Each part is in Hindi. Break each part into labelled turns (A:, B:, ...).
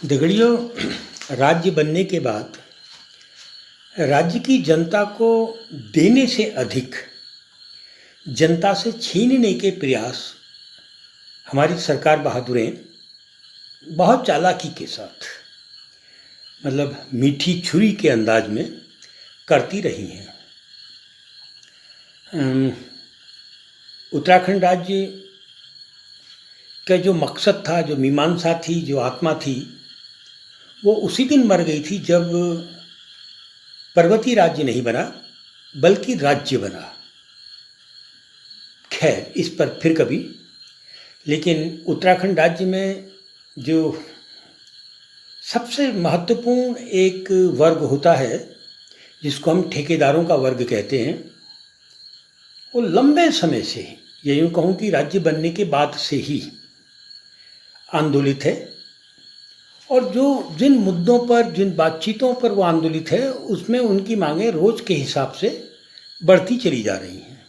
A: दगड़ियों, राज्य बनने के बाद राज्य की जनता को देने से अधिक जनता से छीनने के प्रयास हमारी सरकार बहादुरें बहुत चालाकी के साथ, मतलब मीठी छुरी के अंदाज में करती रही हैं। उत्तराखंड राज्य का जो मकसद था, जो मीमांसा थी, जो आत्मा थी, वो उसी दिन मर गई थी जब पर्वतीय राज्य नहीं बना बल्कि राज्य बना। खैर, इस पर फिर कभी। लेकिन उत्तराखंड राज्य में जो सबसे महत्वपूर्ण एक वर्ग होता है, जिसको हम ठेकेदारों का वर्ग कहते हैं, वो लंबे समय से, या यूँ कहूँ कि राज्य बनने के बाद से ही आंदोलित है। और जिन मुद्दों पर, जिन बातचीतों पर वो आंदोलित है, उसमें उनकी मांगें रोज के हिसाब से बढ़ती चली जा रही हैं।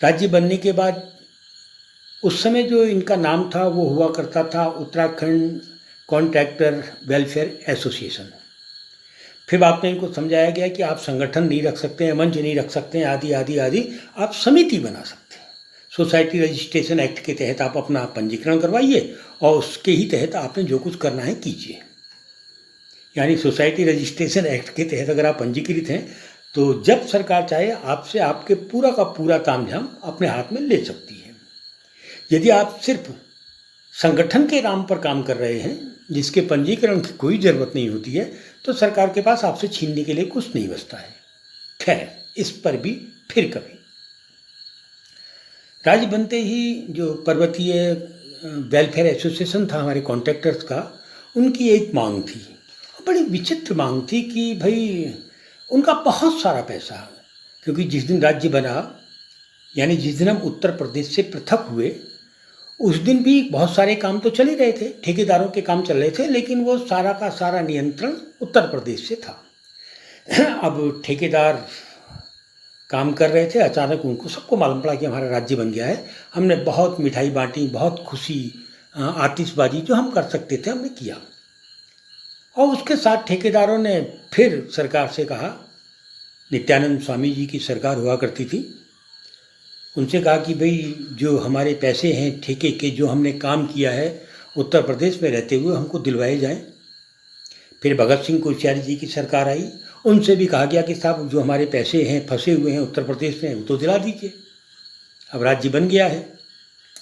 A: राज्य बनने के बाद उस समय जो इनका नाम था वो हुआ करता था उत्तराखंड कॉन्ट्रैक्टर वेलफेयर एसोसिएशन। फिर बाद में इनको समझाया गया कि आप संगठन नहीं रख सकते हैं, मंच नहीं रख सकते हैं, आदि आदि आदि, आप समिति बना सकते हैं। सोसाइटी रजिस्ट्रेशन एक्ट के तहत आप अपना पंजीकरण करवाइए और उसके ही तहत आपने जो कुछ करना है कीजिए। यानी सोसाइटी रजिस्ट्रेशन एक्ट के तहत अगर आप पंजीकृत हैं तो जब सरकार चाहे आपसे आपके पूरा का पूरा तामझाम अपने हाथ में ले सकती है। यदि आप सिर्फ संगठन के नाम पर काम कर रहे हैं, जिसके पंजीकरण की कोई ज़रूरत नहीं होती है, तो सरकार के पास आपसे छीनने के लिए कुछ नहीं बचता है। खैर, इस पर भी फिर कभी। राज्य बनते ही जो पर्वतीय वेलफेयर एसोसिएशन था हमारे कॉन्ट्रैक्टर्स का, उनकी एक मांग थी, बड़ी विचित्र मांग थी कि भाई उनका बहुत सारा पैसा, क्योंकि जिस दिन राज्य बना, यानी जिस दिन हम उत्तर प्रदेश से पृथक हुए, उस दिन भी बहुत सारे काम तो चल ही रहे थे, ठेकेदारों के काम चल रहे थे, लेकिन वो सारा का सारा नियंत्रण उत्तर प्रदेश से था। अब ठेकेदार काम कर रहे थे, अचानक उनको सबको मालूम पड़ा कि हमारा राज्य बन गया है। हमने बहुत मिठाई बांटी, बहुत खुशी, आतिशबाजी जो हम कर सकते थे हमने किया। और उसके साथ ठेकेदारों ने फिर सरकार से कहा, नित्यानंद स्वामी जी की सरकार हुआ करती थी, उनसे कहा कि भाई जो हमारे पैसे हैं ठेके के, जो हमने काम किया है उत्तर प्रदेश में रहते हुए, हमको दिलवाए जाएं। फिर भगत सिंह कोश्यारी जी की सरकार आई, उनसे भी कहा गया कि साहब जो हमारे पैसे हैं फंसे हुए हैं उत्तर प्रदेश में, वो तो दिला दीजिए। अब राज्य बन गया है।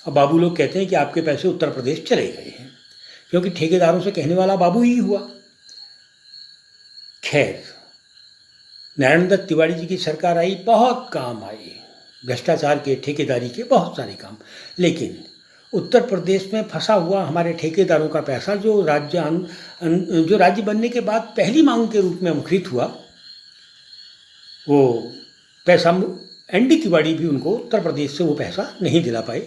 A: अब बाबू लोग कहते हैं कि आपके पैसे उत्तर प्रदेश चले गए हैं, क्योंकि ठेकेदारों से कहने वाला बाबू ही हुआ। खैर, नारायण दत्त तिवारी जी की सरकार आई, बहुत काम आए, भ्रष्टाचार के, ठेकेदारी के बहुत सारे काम। लेकिन उत्तर प्रदेश में फंसा हुआ हमारे ठेकेदारों का पैसा, जो राज्य बनने के बाद पहली मांग के रूप में अंकुरित हुआ, वो पैसा एनडी तिवारी भी उनको उत्तर प्रदेश से वो पैसा नहीं दिला पाए,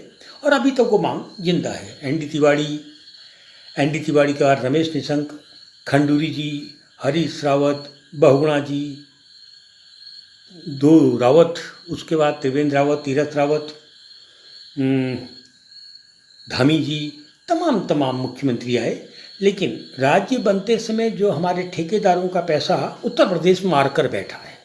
A: और अभी तक वो मांग जिंदा है। एनडी तिवारी के बाद रमेश निशंक, खंडूरी जी, हरीश रावत, बहुगुणा जी, दो रावत, उसके बाद त्रिवेंद्र रावत, तीरथ रावत, धामी जी, तमाम मुख्यमंत्री आए। लेकिन राज्य बनते समय जो हमारे ठेकेदारों का पैसा उत्तर प्रदेश में मार कर बैठा है,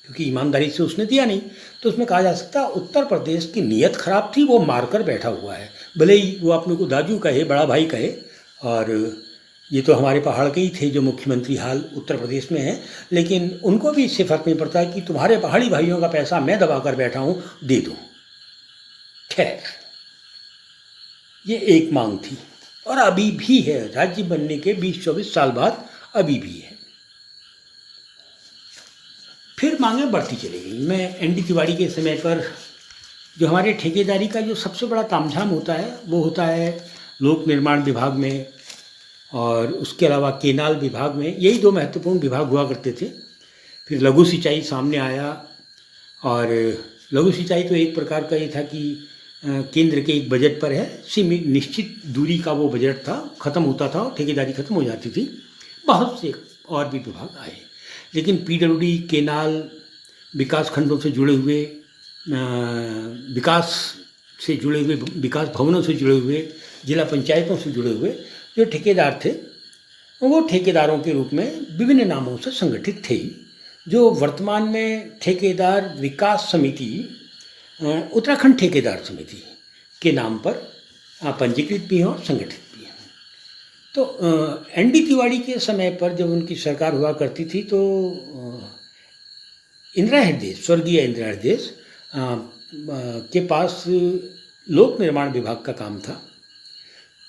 A: क्योंकि ईमानदारी से उसने दिया नहीं, तो उसमें कहा जा सकता है उत्तर प्रदेश की नीयत खराब थी, वो मार कर बैठा हुआ है। भले ही वो अपने को दाजू कहे, बड़ा भाई कहे, और ये तो हमारे पहाड़ के ही थे जो मुख्यमंत्री हाल उत्तर प्रदेश में हैं, लेकिन उनको भी इससे फर्क नहीं पड़ता कि तुम्हारे पहाड़ी भाइयों का पैसा मैं दबा कर बैठा हूँ, दे दो। खैर, ये एक मांग थी, और अभी भी है। राज्य बनने के 20-24 साल बाद अभी भी है। फिर मांगें बढ़ती चली गई। मैं एनडी तिवारी के समय पर जो हमारे ठेकेदारी का जो सबसे बड़ा तामझाम होता है, वो होता है लोक निर्माण विभाग में, और उसके अलावा केनाल विभाग में। यही दो महत्वपूर्ण विभाग हुआ करते थे। फिर लघु सिंचाई सामने आया, और लघु सिंचाई तो एक प्रकार का ये था कि केंद्र के एक बजट पर है, सीमित निश्चित दूरी का वो बजट था, ख़त्म होता था और ठेकेदारी ख़त्म हो जाती थी। बहुत से और भी विभाग आए, लेकिन पीडब्ल्यूडी, केनाल, विकास खंडों से जुड़े हुए, विकास भवनों से जुड़े हुए, जिला पंचायतों से जुड़े हुए जो ठेकेदार थे वो ठेकेदारों के रूप में विभिन्न नामों से संगठित थे, जो वर्तमान में ठेकेदार विकास समिति, उत्तराखंड ठेकेदार समिति के नाम पर पंजीकृत भी हैं और संगठित भी हैं। तो एन.डी. तिवारी के समय पर जब उनकी सरकार हुआ करती थी तो इंदिरा हृदय, स्वर्गीय इंदिरा हृदय के पास लोक निर्माण विभाग का काम था।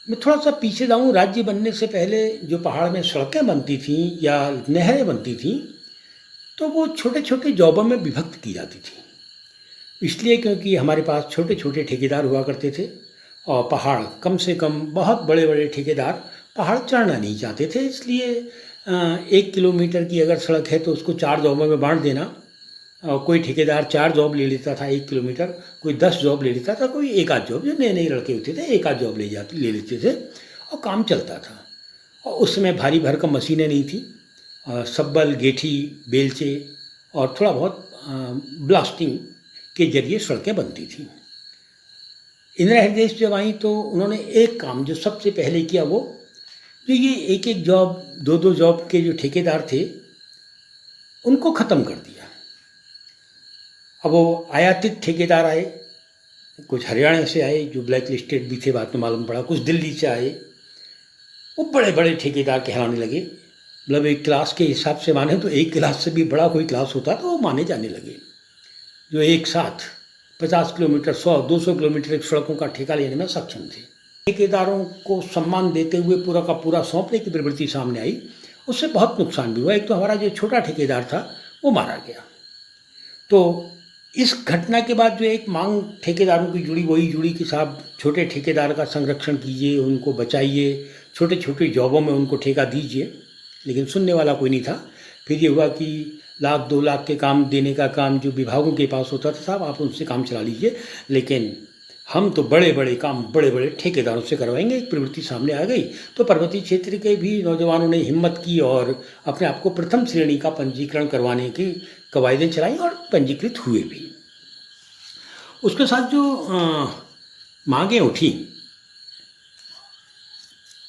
A: मैं थोड़ा सा पीछे जाऊँ, राज्य बनने से पहले जो पहाड़ में सड़कें बनती थीं या नहरें बनती थीं तो वो छोटे छोटे जॉबों में विभक्त की जाती थी, इसलिए क्योंकि हमारे पास छोटे छोटे ठेकेदार हुआ करते थे और पहाड़ कम से कम बहुत बड़े बड़े ठेकेदार पहाड़ चढ़ना नहीं चाहते थे, इसलिए 1 किलोमीटर की अगर सड़क है तो उसको 4 जॉबों में बांट देना। कोई ठेकेदार 4 जॉब ले लेता था 1 किलोमीटर, कोई 10 जॉब ले लेता था, कोई एक आध जॉब, जो नए नए लड़के होते थे एक आध जॉब ले लेते थे और काम चलता था। और उस समय भारी भरकम मशीनें नहीं थी, सब्बल, गेठी, बेलचे और थोड़ा बहुत ब्लास्टिंग के जरिए सड़कें बनती थीं। इंदिरा हृदय जब आई तो उन्होंने एक काम जो सबसे पहले किया, वो जो ये एक एक जॉब 2-2 जॉब के जो ठेकेदार थे उनको ख़त्म कर दिया। अब वो आयातित ठेकेदार आए, कुछ हरियाणा से आए जो ब्लैक लिस्टेड भी थे, बाद में मालूम पड़ा, कुछ दिल्ली से आए, वो बड़े बड़े ठेकेदार कहलाने लगे। मतलब एक क्लास के हिसाब से माने तो एक क्लास से भी बड़ा कोई क्लास होता तो वो माने जाने लगे, जो एक साथ 50 किलोमीटर, 100-200 किलोमीटर की सड़कों का ठेका लेने में सक्षम थे। ठेकेदारों को सम्मान देते हुए पूरा का पूरा सौंपने की प्रवृत्ति सामने आई, उससे बहुत नुकसान भी हुआ। एक तो हमारा जो छोटा ठेकेदार था वो मारा गया। तो इस घटना के बाद जो एक मांग ठेकेदारों की जुड़ी, वही जुड़ी कि साहब छोटे ठेकेदार का संरक्षण कीजिए, उनको बचाइए, छोटे छोटे जॉबों में उनको ठेका दीजिए, लेकिन सुनने वाला कोई नहीं था। फिर ये हुआ कि 1-2 लाख के काम देने का काम जो विभागों के पास होता था, साहब आप उनसे काम चला लीजिए, लेकिन हम तो बड़े बड़े काम बड़े बड़े ठेकेदारों से करवाएंगे। एक प्रवृत्ति सामने आ गई तो पर्वतीय क्षेत्र के भी नौजवानों ने हिम्मत की और अपने आप को प्रथम श्रेणी का पंजीकरण करवाने की कवायदें चलाई और पंजीकृत हुए भी। उसके साथ जो मांगें उठी,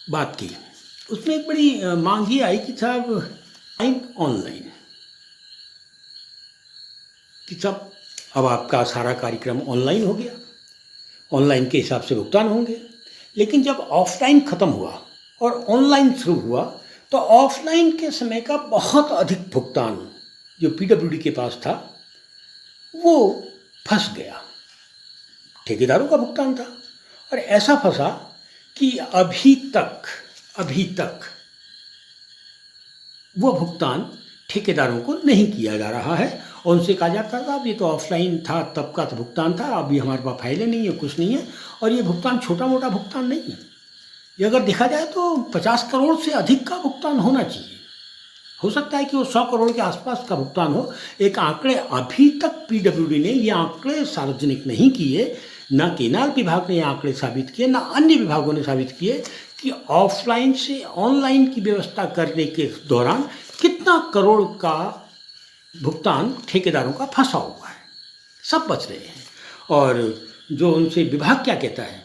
A: बात की, उसमें एक बड़ी मांग ये आई कि साहब ऑनलाइन कि साहब अब आपका सारा कार्यक्रम ऑनलाइन हो गया, ऑनलाइन के हिसाब से भुगतान होंगे। लेकिन जब ऑफलाइन ख़त्म हुआ और ऑनलाइन शुरू हुआ तो ऑफलाइन के समय का बहुत अधिक भुगतान जो पीडब्ल्यूडी के पास था वो फंस गया। ठेकेदारों का भुगतान था और ऐसा फंसा कि अभी तक वो भुगतान ठेकेदारों को नहीं किया जा रहा है। और उनसे कहा जाता था अब ये तो ऑफलाइन था, तब का तो भुगतान था, अभी हमारे पास फाइलें नहीं है, कुछ नहीं है। और ये भुगतान छोटा मोटा भुगतान नहीं है, ये अगर देखा जाए तो 50 करोड़ से अधिक का भुगतान होना चाहिए। हो सकता है कि वो 100 करोड़ के आसपास का भुगतान हो। एक आंकड़े अभी तक पीडब्ल्यूडी ने ये आंकड़े सार्वजनिक नहीं किए, न केनाल विभाग ने ये आंकड़े साबित किए, न अन्य विभागों ने साबित किए कि ऑफलाइन से ऑनलाइन की व्यवस्था करने के दौरान कितना करोड़ का भुगतान ठेकेदारों का फंसा हुआ है। सब बच रहे हैं। और जो उनसे विभाग क्या कहता है,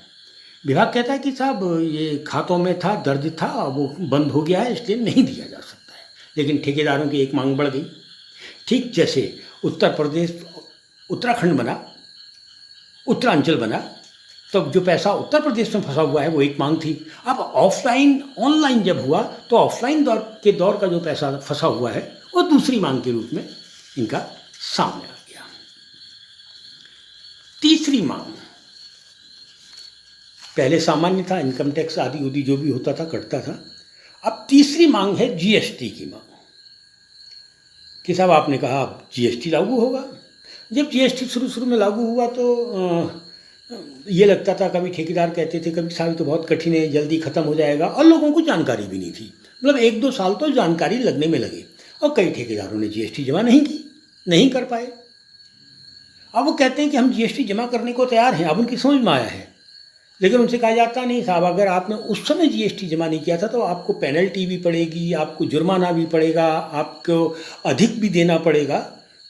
A: विभाग कहता है कि साहब ये खातों में था, दर्ज था, वो बंद हो गया है, इसलिए नहीं दिया जा सकता है। लेकिन ठेकेदारों की एक मांग बढ़ गई। ठीक जैसे उत्तर प्रदेश उत्तराखंड बना, उत्तरांचल बना, तो जो पैसा उत्तर प्रदेश में फंसा हुआ है वो एक मांग थी। अब ऑफलाइन ऑनलाइन जब हुआ तो ऑफलाइन दौर का जो पैसा फंसा हुआ है वो दूसरी मांग के रूप में इनका सामने आ गया। तीसरी मांग, पहले सामान्य था, इनकम टैक्स आदि उदी जो भी होता था कटता था। अब तीसरी मांग है जीएसटी की मांग कि साहब आपने कहा अब जीएसटी लागू होगा। जब जीएसटी शुरू में लागू हुआ तो ये लगता था, कभी ठेकेदार कहते थे कभी साहब तो बहुत कठिन है, जल्दी ख़त्म हो जाएगा, और लोगों को जानकारी भी नहीं थी। मतलब 1-2 साल तो जानकारी लगने में लगे और कई ठेकेदारों ने जीएसटी जमा नहीं की, नहीं कर पाए। अब वो कहते हैं कि हम जीएसटी जमा करने को तैयार हैं, अब उनकी समझ में आया है। लेकिन उनसे कहा जाता नहीं साहब अगर आपने उस समय जीएसटी जमा नहीं किया था तो आपको पेनल्टी भी पड़ेगी, आपको जुर्माना भी पड़ेगा, आपको अधिक भी देना पड़ेगा।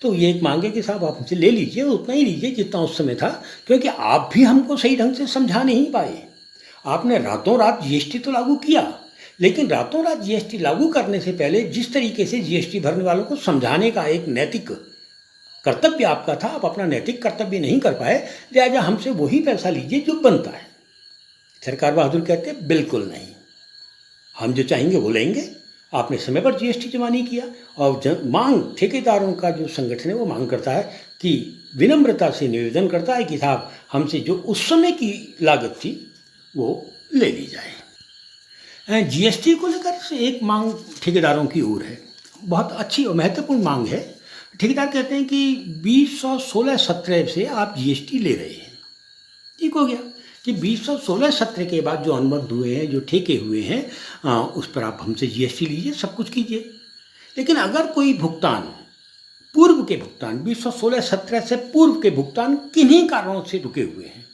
A: तो ये एक मांगे कि साहब आप हमसे ले लीजिए, उतना ही लीजिए जितना उस समय था, क्योंकि आप भी हमको सही ढंग से समझा नहीं पाए। आपने रातों रात जीएसटी तो लागू किया, लेकिन रातों रात जीएसटी लागू करने से पहले जिस तरीके से जीएसटी भरने वालों को समझाने का एक नैतिक कर्तव्य आपका था, आप अपना नैतिक कर्तव्य नहीं कर पाए, लिहाजा हमसे वही पैसा लीजिए जो बनता है। सरकार बहादुर कहते हैं बिल्कुल नहीं, हम जो चाहेंगे वो लेंगे। आपने समय पर जीएसटी जमा नहीं किया, और मांग ठेकेदारों का जो संगठन है वो मांग करता है कि विनम्रता से निवेदन करता है कि साहब हमसे जो उस समय की लागत थी वो ले ली जाए। जीएसटी को लेकर से एक मांग ठेकेदारों की ओर है, बहुत अच्छी और महत्वपूर्ण मांग है। ठेकेदार कहते हैं कि 2016-17 से आप जीएसटी ले रहे हैं, ठीक हो गया कि 2016-17 के बाद जो अनुबंध हुए हैं, जो ठेके हुए हैं, उस पर आप हमसे जीएसटी लीजिए, सब कुछ कीजिए। लेकिन अगर कोई भुगतान, पूर्व के भुगतान, 2016-17 से पूर्व के भुगतान किन्हीं कारणों से रुके हुए हैं,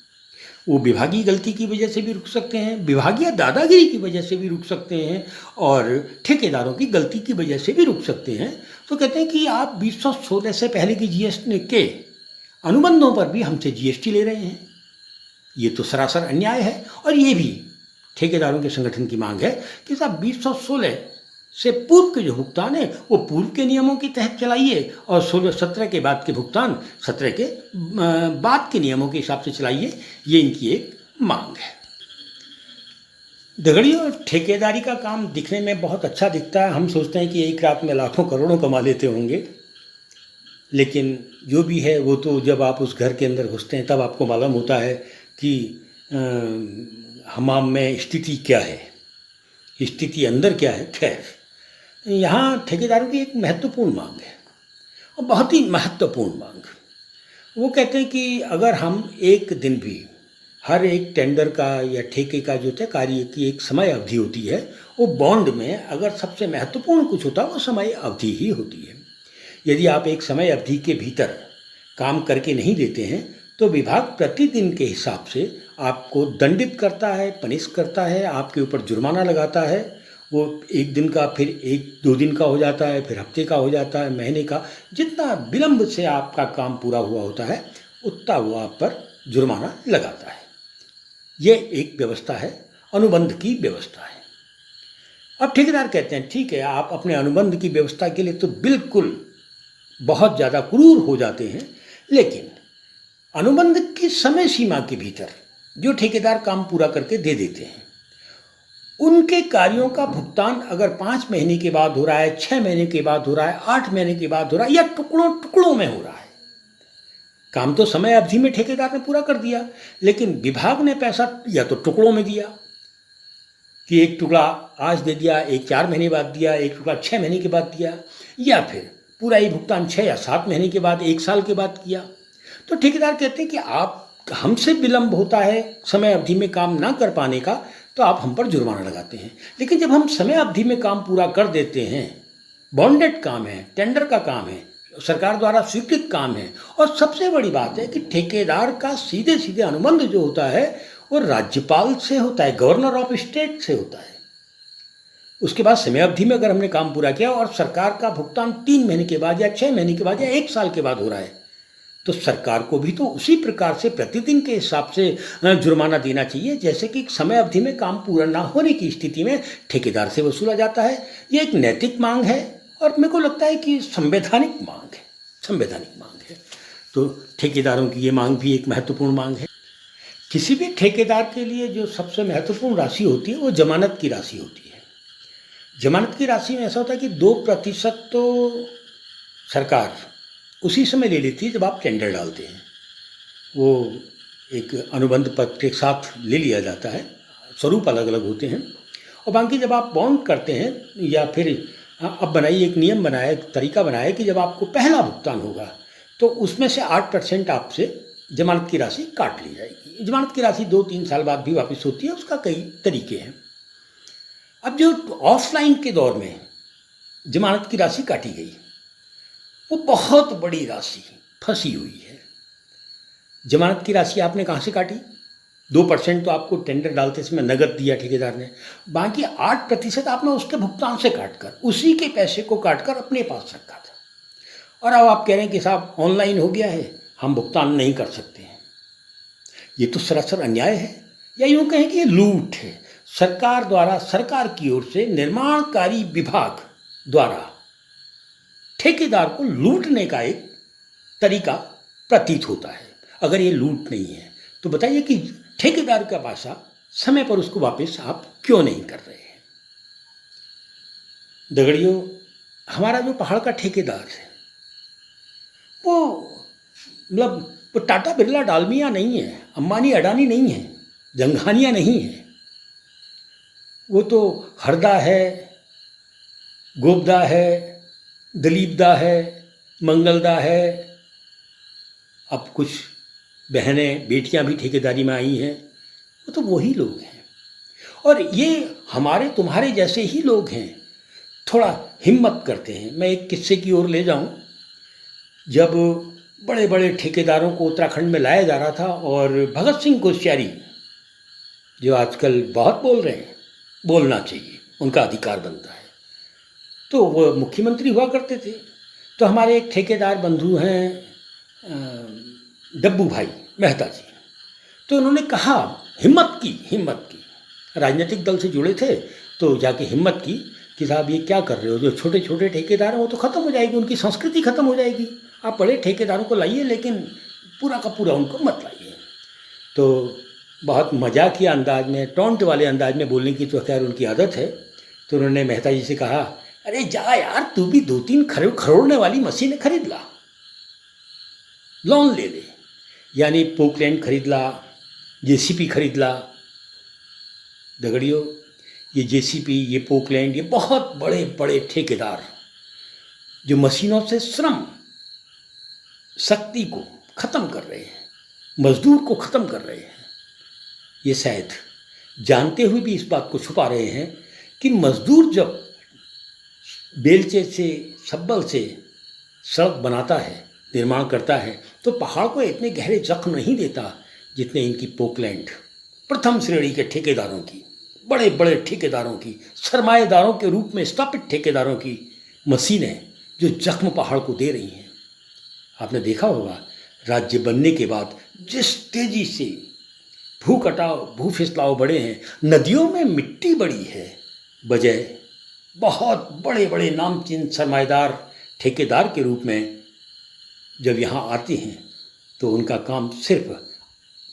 A: वो विभागीय गलती की वजह से भी रुक सकते हैं, विभागीय दादागिरी की वजह से भी रुक सकते हैं, और ठेकेदारों की गलती की वजह से भी रुक सकते हैं, तो कहते हैं कि आप 2016 से पहले की जीएसटी के अनुबंधों पर भी हमसे जीएसटी ले रहे हैं। ये तो सरासर अन्याय है, और ये भी ठेकेदारों के संगठन की मांग है कि साहब 2016 से पूर्व के जो भुगतान है वो पूर्व के नियमों के तहत चलाइए, और 16-17 के बाद के भुगतान 17 के बाद के नियमों के हिसाब से चलाइए। ये इनकी एक मांग है। दगड़ियों, ठेकेदारी का काम दिखने में बहुत अच्छा दिखता है, हम सोचते हैं कि एक रात में लाखों करोड़ों कमा लेते होंगे, लेकिन जो भी है वो तो जब आप उस घर के अंदर घुसते हैं तब आपको मालूम होता है कि हमाम में स्थिति क्या है, स्थिति अंदर क्या है। खैर, यहाँ ठेकेदारों की एक महत्वपूर्ण मांग है, और बहुत ही महत्वपूर्ण मांग। वो कहते हैं कि अगर हम एक दिन भी, हर एक टेंडर का या ठेके का जो कार्य की एक समय अवधि होती है, वो बॉन्ड में अगर सबसे महत्वपूर्ण कुछ होता है वो समय अवधि ही होती है। यदि आप एक समय अवधि के भीतर काम करके नहीं देते हैं तो विभाग प्रतिदिन के हिसाब से आपको दंडित करता है, पनिश करता है, आपके ऊपर जुर्माना लगाता है। वो एक दिन का, फिर 1-2 दिन का हो जाता है, फिर हफ्ते का हो जाता है, महीने का। जितना विलंब से आपका काम पूरा हुआ होता है उतना वो आप पर जुर्माना लगाता है। ये एक व्यवस्था है, अनुबंध की व्यवस्था है। अब ठेकेदार कहते हैं ठीक है, आप अपने अनुबंध की व्यवस्था के लिए तो बिल्कुल बहुत ज़्यादा क्रूर हो जाते हैं, लेकिन अनुबंध की समय सीमा के भीतर जो ठेकेदार काम पूरा करके दे देते हैं, उनके कार्यों का भुगतान अगर 5 महीने के बाद हो रहा है, 6 महीने के बाद हो रहा है, 8 महीने के बाद हो रहा है, या टुकड़ों टुकड़ों में हो रहा है, काम तो समय अवधि में ठेकेदार ने पूरा कर दिया, लेकिन विभाग ने पैसा या तो टुकड़ों में दिया कि एक टुकड़ा आज दे दिया, एक 4 महीने बाद दिया, एक टुकड़ा 6 महीने के बाद दिया, या फिर पूरा ही भुगतान 6 या 7 महीने के बाद, 1 साल के बाद किया। तो ठेकेदार कहते हैं कि आप, हमसे विलंब होता है समय अवधि में काम ना कर पाने का, तो आप हम पर जुर्माना लगाते हैं। लेकिन जब हम समय अवधि में काम पूरा कर देते हैं, बॉन्डेड काम है, टेंडर का काम है, सरकार द्वारा स्वीकृत काम है, और सबसे बड़ी बात है कि ठेकेदार का सीधे सीधे अनुबंध जो होता है वो राज्यपाल से होता है, गवर्नर ऑफ स्टेट से होता है। उसके बाद समय अवधि में अगर हमने काम पूरा किया और सरकार का भुगतान 3 महीने के बाद या 6 महीने के बाद या 1 साल के बाद हो रहा है, तो सरकार को भी तो उसी प्रकार से प्रतिदिन के हिसाब से जुर्माना देना चाहिए, जैसे कि समय अवधि में काम पूरा ना होने की स्थिति में ठेकेदार से वसूला जाता है। ये एक नैतिक मांग है, और मेरे को लगता है कि संवैधानिक मांग है, संवैधानिक मांग है। तो ठेकेदारों की ये मांग भी एक महत्वपूर्ण मांग है। किसी भी ठेकेदार के लिए जो सबसे महत्वपूर्ण राशि होती है वो जमानत की राशि होती है। जमानत की राशि में ऐसा होता है कि 2% तो सरकार उसी समय ले लेती है जब आप टेंडर डालते हैं, वो एक अनुबंध पत्र के साथ ले लिया जाता है, स्वरूप अलग अलग होते हैं। और बाकी जब आप बॉन्ड करते हैं, या फिर अब बनाइए, एक नियम बनाया, एक तरीका बनाया कि जब आपको पहला भुगतान होगा तो उसमें से 8% आपसे जमानत की राशि काट ली जाएगी। जमानत की राशि 2-3 साल बाद भी वापस होती है, उसका कई तरीके हैं। अब जो ऑफलाइन के दौर में जमानत की राशि काटी गई, वो बहुत बड़ी राशि फंसी हुई है। जमानत की राशि आपने कहाँ से काटी? 2% तो आपको टेंडर डालते समय नगद दिया ठेकेदार ने, बाकी 8% आपने उसके भुगतान से काटकर, उसी के पैसे को काटकर अपने पास रखा था। और अब आप कह रहे हैं कि साहब ऑनलाइन हो गया है, हम भुगतान नहीं कर सकते हैं। ये तो सरासर अन्याय है। या यूँ कहें कि ये लूट है। सरकार द्वारा, सरकार की ओर से निर्माणकारी विभाग द्वारा ठेकेदार को लूटने का एक तरीका प्रतीत होता है। अगर ये लूट नहीं है तो बताइए कि ठेकेदार का पैसा समय पर उसको वापस आप क्यों नहीं कर रहे हैं। दगड़ियों, हमारा जो पहाड़ का ठेकेदार है वो मतलब वो टाटा बिरला डालमिया नहीं है, अंबानी अडानी नहीं है, जंघानिया नहीं है। वो तो हरदा है, गोपदा है, दिलीपदा है, मंगलदा है, अब कुछ बहनें बेटियां भी ठेकेदारी में आई हैं। वो तो वही लोग हैं और ये हमारे तुम्हारे जैसे ही लोग हैं। थोड़ा हिम्मत करते हैं। मैं एक किस्से की ओर ले जाऊं। जब बड़े बड़े ठेकेदारों को उत्तराखंड में लाया जा रहा था और भगत सिंह कोश्यारी, जो आजकल बहुत बोल रहे हैं, बोलना चाहिए, उनका अधिकार बनता है, तो वो मुख्यमंत्री हुआ करते थे। तो हमारे एक ठेकेदार बंधु हैं डब्बू भाई मेहता जी, तो उन्होंने कहा, हिम्मत की राजनीतिक दल से जुड़े थे, तो जाके हिम्मत की कि साहब ये क्या कर रहे हो, जो छोटे छोटे ठेकेदार हैं वो तो ख़त्म हो जाएगी, उनकी संस्कृति ख़त्म हो जाएगी। आप बड़े ठेकेदारों को लाइए लेकिन पूरा का पूरा उनको मत लाइए। तो बहुत मजाकिया अंदाज में, टोंट वाले अंदाज में बोलने की तो खैर उनकी आदत है। तो उन्होंने मेहता जी से कहा, अरे जा यार, तू भी 2-3 खरोड़ने वाली मशीन खरीद ला, लोन ले ले, यानी पोकलैंड खरीद ला, जेसीपी खरीद ला। दगड़ियों, ये जेसीपी, ये पोकलैंड, ये बहुत बड़े बड़े ठेकेदार जो मशीनों से श्रम शक्ति को ख़त्म कर रहे हैं, मजदूर को ख़त्म कर रहे हैं, ये शायद जानते हुए भी इस बात को छुपा रहे हैं कि मजदूर जब बेलचे से, शब्बल से सड़क बनाता है, निर्माण करता है, तो पहाड़ को इतने गहरे जख्म नहीं देता जितने इनकी पोकलैंड प्रथम श्रेणी के ठेकेदारों की, बड़े बड़े ठेकेदारों की, सरमाएदारों के रूप में स्थापित ठेकेदारों की मशीनें जो जख्म पहाड़ को दे रही हैं। आपने देखा होगा, राज्य बनने के बाद जिस तेजी से भू कटाव, भू फिसलाव बढ़े हैं, नदियों में मिट्टी बढ़ी है, बजाय बहुत बड़े बड़े नामचीन सरमाएदार ठेकेदार के रूप में जब यहाँ आते हैं तो उनका काम सिर्फ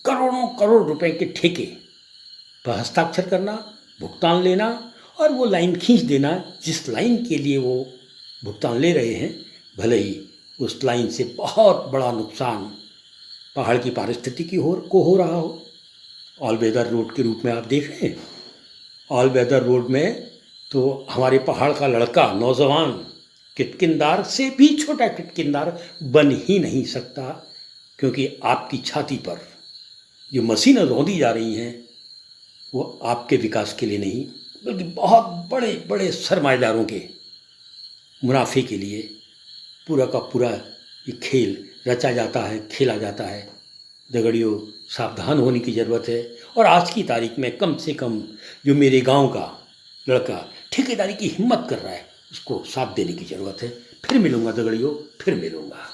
A: करोड़ों करोड़ रुपए के ठेके पर हस्ताक्षर करना, भुगतान लेना और वो लाइन खींच देना जिस लाइन के लिए वो भुगतान ले रहे हैं, भले ही उस लाइन से बहुत बड़ा नुकसान पहाड़ की पारिस्थितिकी को हो रहा हो। ऑल वेदर रोड के रूप में आप देख रहे हैं, ऑल वेदर रोड में तो हमारे पहाड़ का लड़का, नौजवान, किटकिनदार से भी छोटा किटकिनदार बन ही नहीं सकता, क्योंकि आपकी छाती पर जो मशीनें रौंदी जा रही हैं वो आपके विकास के लिए नहीं, बल्कि बहुत बड़े बड़े सरमाएदारों के मुनाफे के लिए पूरा का पूरा ये खेल रचा जाता है, खेला जाता है। दगड़ियों, सावधान होने की ज़रूरत है और आज की तारीख में कम से कम जो मेरे गांव का लड़का ठेकेदारी की हिम्मत कर रहा है उसको साथ देने की ज़रूरत है। फिर मिलूँगा दगड़ियों, फिर मिलूँगा।